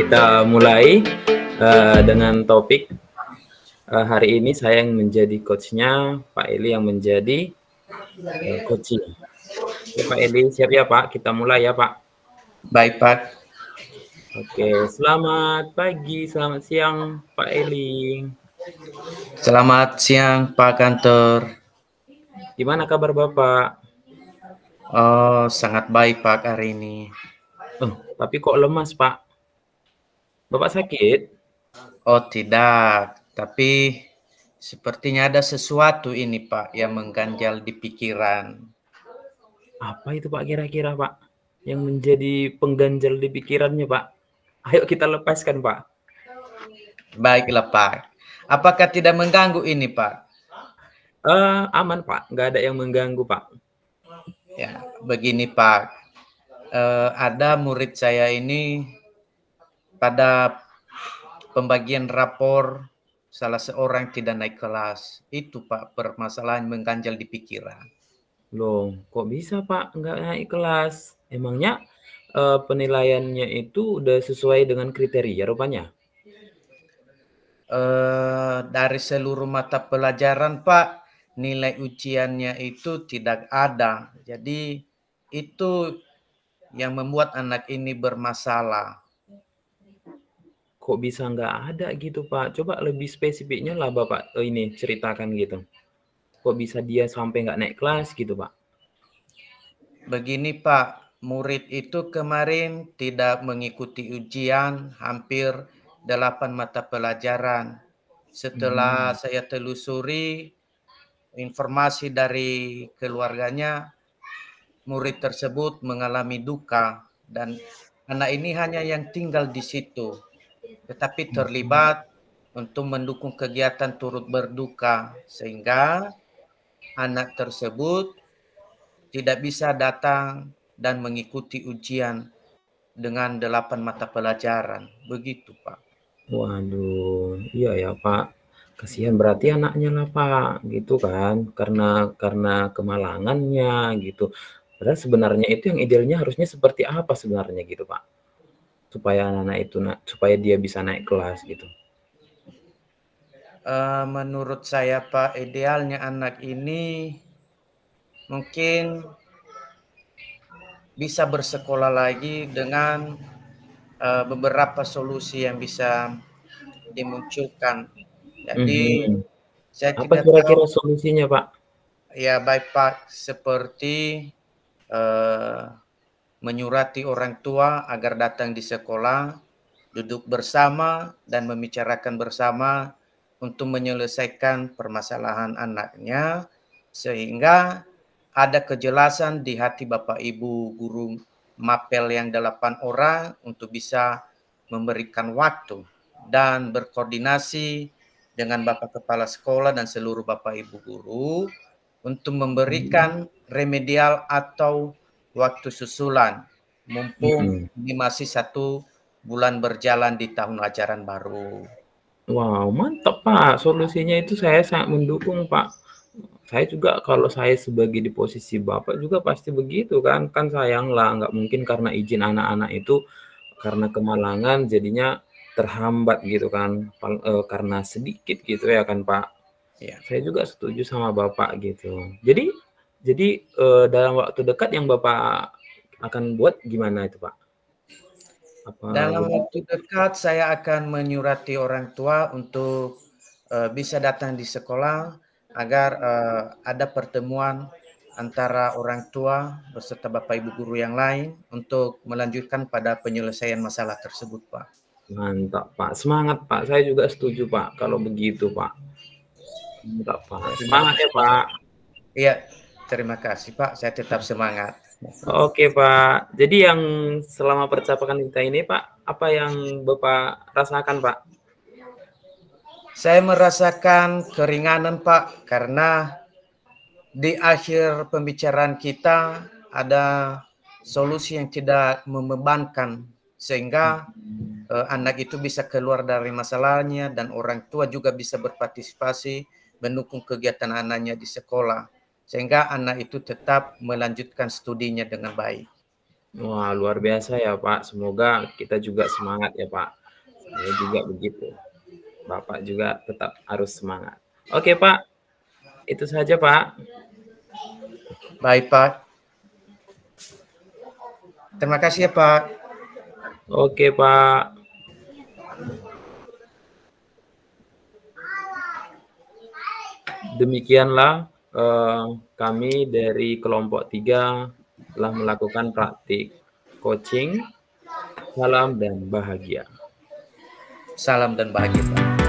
kita mulai dengan topik hari ini saya yang menjadi coachnya, Pak Eli yang menjadi coaching. Oke, Pak Eli, siap ya Pak? Kita mulai ya Pak. Baik Pak. Oke, selamat pagi, selamat siang Pak Eli. Selamat siang Pak Kantor. Gimana kabar Bapak? Oh, sangat baik Pak hari ini. Oh, tapi kok lemas Pak? Bapak sakit? Oh tidak, tapi sepertinya ada sesuatu ini Pak yang mengganjal di pikiran. Apa itu Pak kira-kira Pak? Yang menjadi pengganjal di pikirannya Pak? Ayo kita lepaskan Pak. Baiklah Pak. Apakah tidak mengganggu ini Pak? Aman Pak, nggak ada yang mengganggu Pak. Ya, begini Pak. Ada murid saya ini pada pembagian rapor salah seorang tidak naik kelas. Itu Pak permasalahan mengganjal di pikiran. Loh, kok bisa Pak nggak naik kelas? Emangnya penilaiannya itu udah sesuai dengan kriteria rupanya? Dari seluruh mata pelajaran Pak, nilai ujiannya itu tidak ada. Jadi itu yang membuat anak ini bermasalah. Kok bisa nggak ada gitu Pak? Coba lebih spesifiknya lah Bapak ini ceritakan gitu. Kok bisa dia sampai nggak naik kelas gitu Pak? Begini Pak, murid itu kemarin tidak mengikuti ujian hampir 8 mata pelajaran. Setelah saya telusuri informasi dari keluarganya, murid tersebut mengalami duka dan anak ini hanya yang tinggal di situ, tetapi terlibat untuk mendukung kegiatan turut berduka sehingga anak tersebut tidak bisa datang dan mengikuti ujian dengan 8 mata pelajaran. Begitu, Pak. Waduh, iya ya Pak. Kasihan berarti anaknya lah Pak, gitu kan? Karena kemalangannya gitu. Padahal sebenarnya itu yang idealnya harusnya seperti apa sebenarnya gitu Pak? Supaya anak-anak itu supaya dia bisa naik kelas gitu. Menurut saya, Pak, idealnya anak ini mungkin bisa bersekolah lagi dengan beberapa solusi yang bisa dimunculkan. Jadi saya Apa tidak kira-kira tahu, solusinya Pak? ya baik Pak, seperti eh, menyurati orang tua agar datang di sekolah, duduk bersama dan membicarakan bersama untuk menyelesaikan permasalahan anaknya sehingga ada kejelasan di hati Bapak Ibu guru mapel yang 8 orang untuk bisa memberikan waktu dan berkoordinasi dengan Bapak Kepala Sekolah dan seluruh Bapak Ibu guru untuk memberikan remedial atau waktu susulan mumpung ini masih 1 bulan berjalan di tahun ajaran baru. Wow, mantap Pak. Solusinya itu saya sangat mendukung Pak. Saya juga kalau saya sebagai di posisi Bapak juga pasti begitu kan. Kan sayang lah, nggak mungkin karena izin anak-anak itu karena kemalangan jadinya terhambat gitu kan. Karena sedikit gitu ya kan Pak. Ya. Saya juga setuju sama Bapak gitu. Jadi dalam waktu dekat yang Bapak akan buat gimana itu Pak? Dalam waktu dekat saya akan menyurati orang tua untuk bisa datang di sekolah agar ada pertemuan antara orang tua beserta Bapak Ibu guru yang lain untuk melanjutkan pada penyelesaian masalah tersebut, Pak. Mantap Pak, semangat Pak. Saya juga setuju Pak kalau begitu Pak. Mantap Pak. Semangat ya Pak. Iya, terima kasih Pak. Saya tetap semangat. Oke Pak. Jadi yang selama percakapan kita ini Pak, apa yang Bapak rasakan Pak? Saya merasakan keringanan Pak karena di akhir pembicaraan kita ada solusi yang tidak membebankan sehingga anak itu bisa keluar dari masalahnya dan orang tua juga bisa berpartisipasi mendukung kegiatan anaknya di sekolah sehingga anak itu tetap melanjutkan studinya dengan baik. Wah, luar biasa ya Pak. Semoga kita juga semangat ya Pak. Saya juga begitu. Bapak juga tetap harus semangat. Oke Pak, itu saja Pak. Baik Pak. Terima kasih ya Pak. Oke Pak. Demikianlah kami dari kelompok 3 telah melakukan praktik coaching. Salam dan bahagia. Salam dan bahagia Pak.